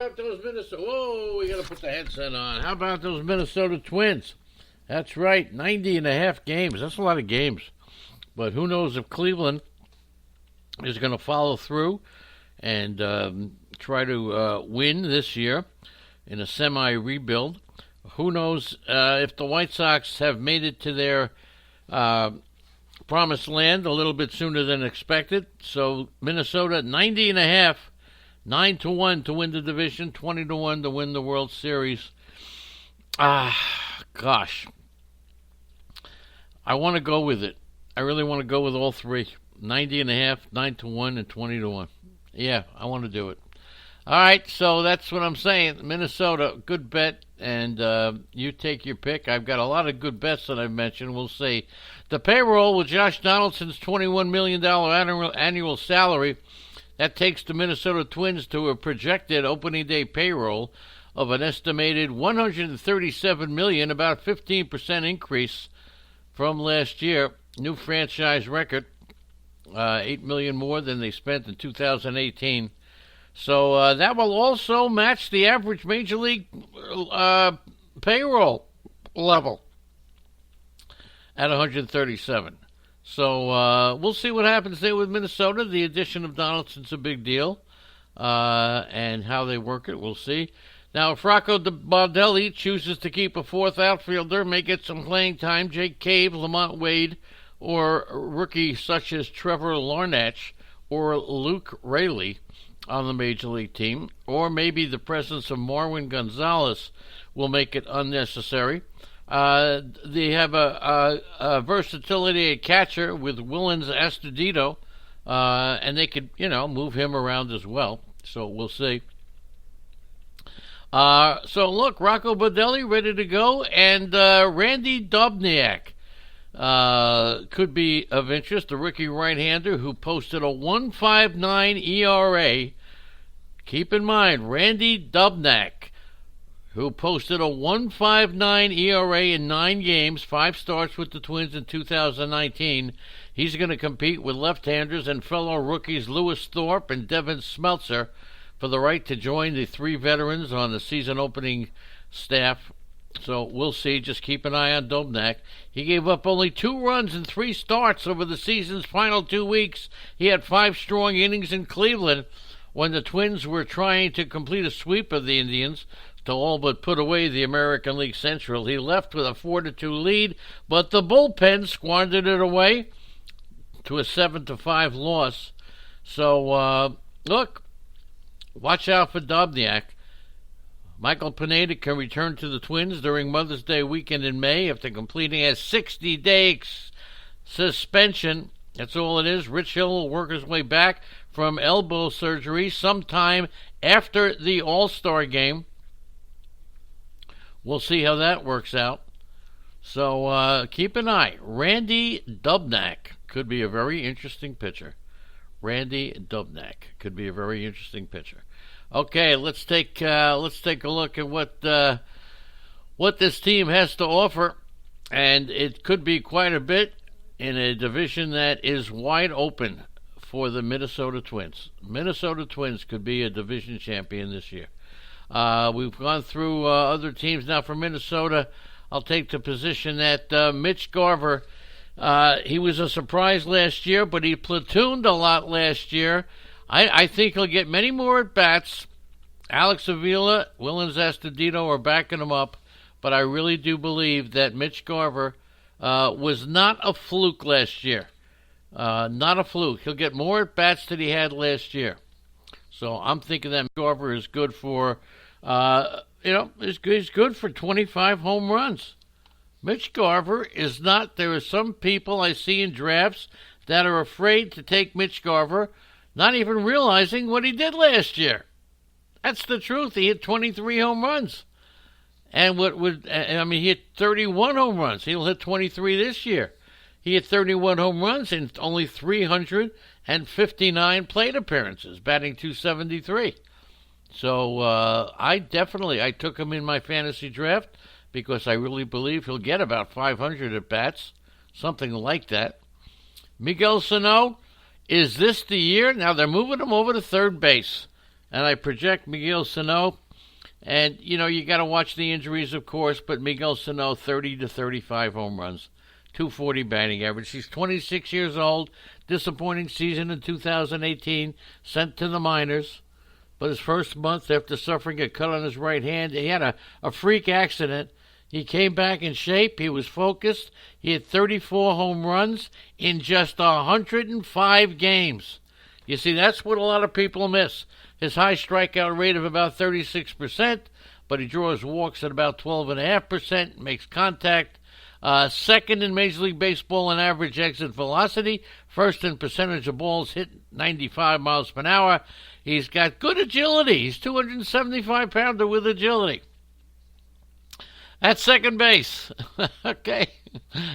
About those Minnesota? Whoa, we got to put the headset on. How about those Minnesota Twins? That's right, 90 and a half games. That's a lot of games. But who knows if Cleveland is going to follow through and try to win this year in a semi-rebuild. Who knows if the White Sox have made it to their promised land a little bit sooner than expected. So Minnesota, 90 and a half. 9-1 to win the division, 20-1 to win the World Series. Gosh. I want to go with it. I really want to go with all three. 90 and a half, 9-1, and 20-1. Yeah, I want to do it. All right, so that's what I'm saying. Minnesota, good bet, and you take your pick. I've got a lot of good bets that I've mentioned. We'll see. The payroll with Josh Donaldson's $21 million annual salary, that takes the Minnesota Twins to a projected opening day payroll of an estimated $137 million, about a 15% increase from last year. New franchise record, $8 million more than they spent in 2018. So that will also match the average major league payroll level at 137. So we'll see what happens there with Minnesota. The addition of Donaldson's a big deal, and how they work it, we'll see. Now, if Rocco Baldelli chooses to keep a fourth outfielder, may get some playing time, Jake Cave, Lamont Wade, or rookies such as Trevor Larnach or Luke Raley on the Major League team, or maybe the presence of Marwin Gonzalez will make it unnecessary. They have a versatility at catcher with Willens Astudillo, and they could, move him around as well. So we'll see. So look, Rocco Baldelli ready to go, and Randy Dobniak could be of interest. The rookie right-hander who posted a 1.59 ERA. Keep in mind, Randy Dobnak, who posted a 1.59 ERA in 9 games, 5 starts with the Twins in 2019. He's going to compete with left-handers and fellow rookies Lewis Thorpe and Devin Smeltzer for the right to join the 3 veterans on the season opening staff. So we'll see. Just keep an eye on Dobnak. He gave up only 2 runs in 3 starts over the season's final 2 weeks. He had 5 strong innings in Cleveland when the Twins were trying to complete a sweep of the Indians to all but put away the American League Central. He left with a 4-2 lead, but the bullpen squandered it away to a 7-5 loss. So, look, watch out for Dobniak. Michael Pineda can return to the Twins during Mother's Day weekend in May after completing a 60-day suspension. That's all it is. Rich Hill will work his way back from elbow surgery sometime after the All-Star game. We'll see how that works out. So keep an eye. Randy Dobnak could be a very interesting pitcher. Randy Dobnak could be a very interesting pitcher. Okay, let's take a look at what this team has to offer, and it could be quite a bit in a division that is wide open for the Minnesota Twins. Minnesota Twins could be a division champion this year. We've gone through other teams. Now for Minnesota, I'll take the position that Mitch Garver, he was a surprise last year, but he platooned a lot last year. I think he'll get many more at-bats. Alex Avila, Willens Astudillo are backing him up, but I really do believe that Mitch Garver was not a fluke last year. Not a fluke. He'll get more at-bats than he had last year. So I'm thinking that Garver is good for, he's good for 25 home runs. Mitch Garver is not. There are some people I see in drafts that are afraid to take Mitch Garver, not even realizing what he did last year. That's the truth. He hit 23 home runs. And he hit 31 home runs. He'll hit 23 this year. He hit 31 home runs in only 359 plate appearances, batting .273. So I took him in my fantasy draft because I really believe he'll get about 500 at-bats, something like that. Miguel Sano, is this the year? Now they're moving him over to third base. and I project Miguel Sano. And, you got to watch the injuries, of course, but Miguel Sano, 30 to 35 home runs, 240 batting average. He's 26 years old, disappointing season in 2018, sent to the minors. But his first month after suffering a cut on his right hand, he had a freak accident. He came back in shape. He was focused. He had 34 home runs in just 105 games. You see, that's what a lot of people miss. His high strikeout rate of about 36%, but he draws walks at about 12.5%, makes contact. Second in Major League Baseball in average exit velocity. First in percentage of balls hit 95 miles per hour. He's got good agility. He's 275-pounder with agility. At second base, okay.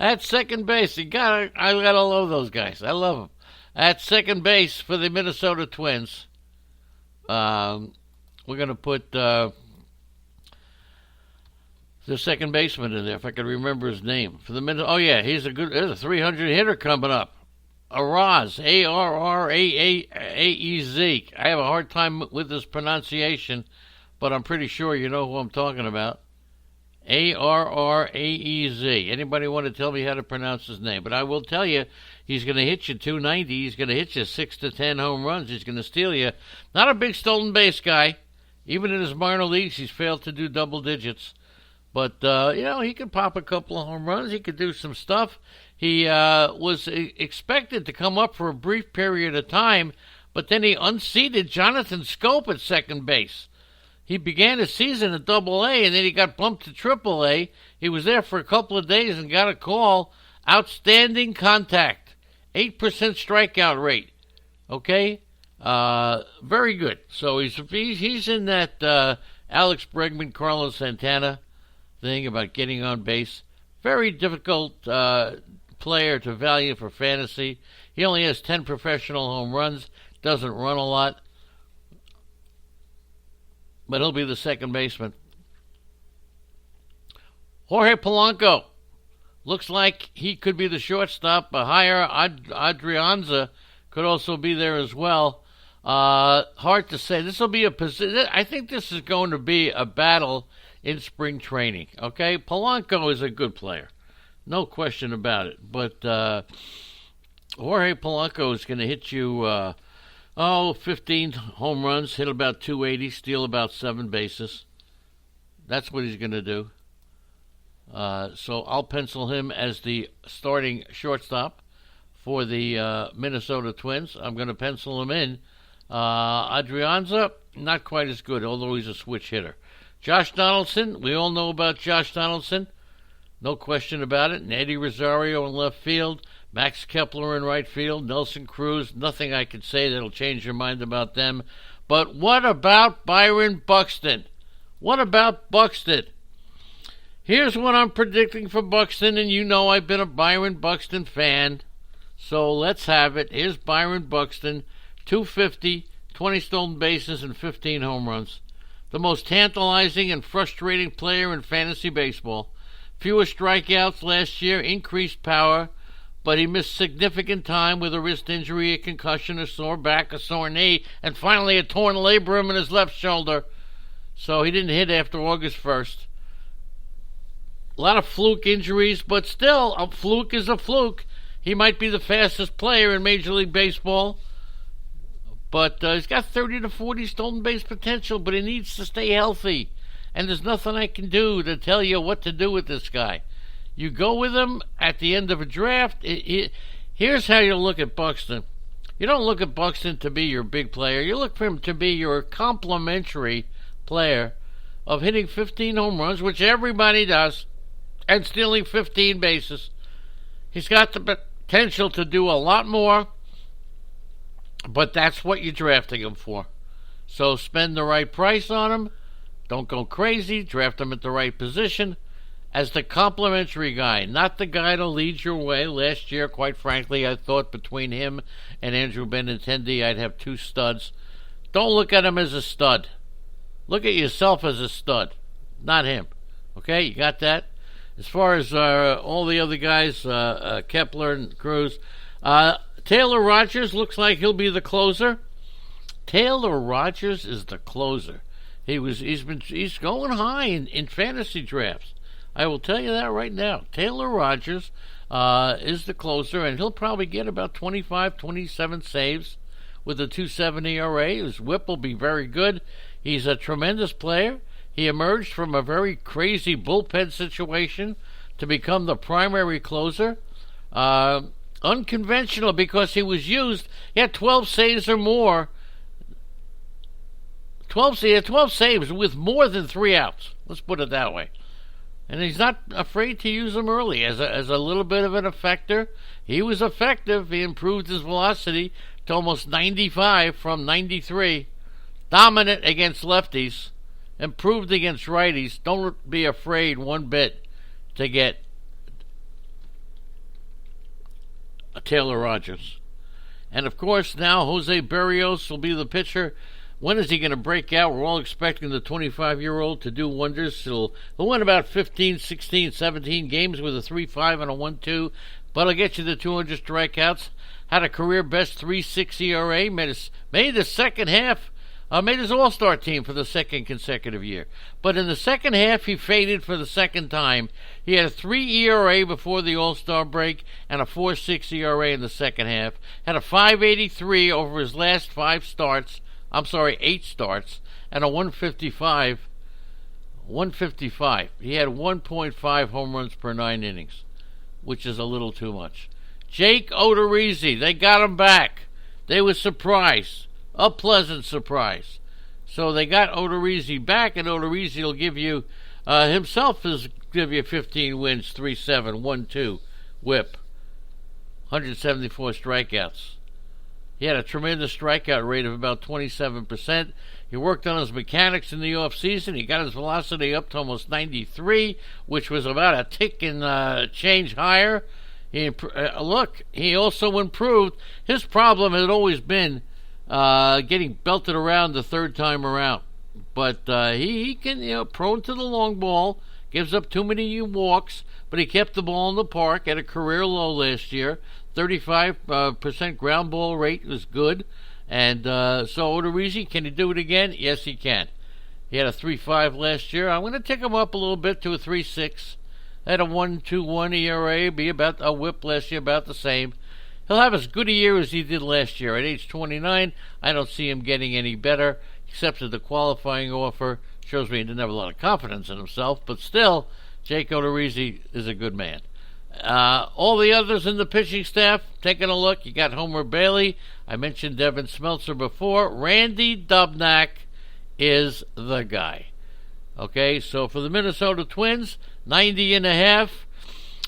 At second base, I gotta love those guys. I love them. At second base for the Minnesota Twins, we're gonna put the second baseman in there, if I can remember his name. For the there's a 300 hitter coming up. Arraez, Arraez. I have a hard time with this pronunciation, but I'm pretty sure you know who I'm talking about. Arraez. Anybody want to tell me how to pronounce his name? But I will tell you, he's going to hit you 290. He's going to hit you 6 to 10 home runs. He's going to steal you. Not a big stolen base guy. Even in his minor leagues, he's failed to do double digits. But, he could pop a couple of home runs. He could do some stuff. He was expected to come up for a brief period of time, but then he unseated Jonathan Scope at second base. He began his season at Double-A, and then he got bumped to Triple-A. He was there for a couple of days and got a call. Outstanding contact. 8% strikeout rate. Okay? Very good. So he's in that Alex Bregman, Carlos Santana thing about getting on base. Very difficult player to value for fantasy. He only has 10 professional home runs. Doesn't run a lot. But he'll be the second baseman. Jorge Polanco. Looks like he could be the shortstop. Higher Adrianza could also be there as well. Hard to say. This will be a position. I think this is going to be a battle in spring training. Okay? Polanco is a good player. No question about it. But Jorge Polanco is going to hit you... 15 home runs, hit about 280, steal about 7 bases. That's what he's going to do. So I'll pencil him as the starting shortstop for the Minnesota Twins. I'm going to pencil him in. Adrianza, not quite as good, although he's a switch hitter. Josh Donaldson, we all know about Josh Donaldson. No question about it. And Eddie Rosario in left field. Max Kepler in right field, Nelson Cruz, nothing I could say that'll change your mind about them. But what about Byron Buxton? What about Buxton? Here's what I'm predicting for Buxton, and you know I've been a Byron Buxton fan. So let's have it. Here's Byron Buxton, 250, 20 stolen bases, and 15 home runs. The most tantalizing and frustrating player in fantasy baseball. Fewer strikeouts last year, increased power, but he missed significant time with a wrist injury, a concussion, a sore back, a sore knee, and finally a torn labrum in his left shoulder. So he didn't hit after August 1st. A lot of fluke injuries, but still, a fluke is a fluke. He might be the fastest player in Major League Baseball, but he's got 30 to 40 stolen base potential, but he needs to stay healthy. And there's nothing I can do to tell you what to do with this guy. You go with him at the end of a draft. Here's how you look at Buxton. You don't look at Buxton to be your big player. You look for him to be your complementary player of hitting 15 home runs, which everybody does, and stealing 15 bases. He's got the potential to do a lot more, but that's what you're drafting him for. So spend the right price on him. Don't go crazy. Draft him at the right position. As the complimentary guy, not the guy to lead your way. Last year, quite frankly, I thought between him and Andrew Benintendi, I'd have two studs. Don't look at him as a stud. Look at yourself as a stud, not him. Okay, you got that? As far as all the other guys, Kepler and Cruz, Taylor Rogers looks like he'll be the closer. Taylor Rogers is the closer. He's going high in fantasy drafts. I will tell you that right now. Taylor Rogers is the closer, and he'll probably get about 25, 27 saves with a 2.7 ERA. His whip will be very good. He's a tremendous player. He emerged from a very crazy bullpen situation to become the primary closer. Unconventional because he was used. He had 12 saves or more. He had 12 saves with more than 3 outs. Let's put it that way. And he's not afraid to use them early as a little bit of an effector. He was effective. He improved his velocity to almost 95 from 93. Dominant against lefties. Improved against righties. Don't be afraid one bit to get Taylor Rogers. And of course now Jose Berrios will be the pitcher. When is he going to break out? We're all expecting the 25-year-old to do wonders. He'll win about 15, 16, 17 games with a 3.5 and a 1.2, but he'll get you the 200 strikeouts. Had a career-best 3.6 ERA. Made the second half. Made his all-star team for the second consecutive year. But in the second half, he faded for the second time. He had a 3 ERA before the all-star break and a 4.6 ERA in the second half. Had a 5.83 over his last 8 starts, and a 155. He had 1.5 home runs per 9 innings, which is a little too much. Jake Odorizzi, they got him back. They were surprised. A pleasant surprise. So they got Odorizzi back, and Odorizzi will give you, give you 15 wins, 3.7, 1.2 whip, 174 strikeouts. He had a tremendous strikeout rate of about 27%. He worked on his mechanics in the offseason. He got his velocity up to almost 93, which was about a tick and change higher. He also improved. His problem had always been getting belted around the third time around. But he can, prone to the long ball, gives up too many walks, but he kept the ball in the park at a career low last year. 35% ground ball rate was good. And so Odorizzi, can he do it again? Yes, he can. He had a 3.5 last year. I'm going to tick him up a little bit to a 3.6. Had a 1.21 ERA, be about a whip last year, about the same. He'll have as good a year as he did last year. At age 29, I don't see him getting any better. Accepted the qualifying offer. Shows me he didn't have a lot of confidence in himself, but still, Jake Odorizzi is a good man. All the others in the pitching staff, taking a look. You got Homer Bailey. I mentioned Devin Smeltzer before. Randy Dobnak is the guy. Okay, so for the Minnesota Twins, 90.5.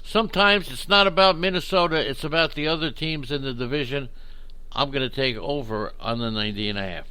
Sometimes it's not about Minnesota, it's about the other teams in the division. I'm going to take over on the 90.5.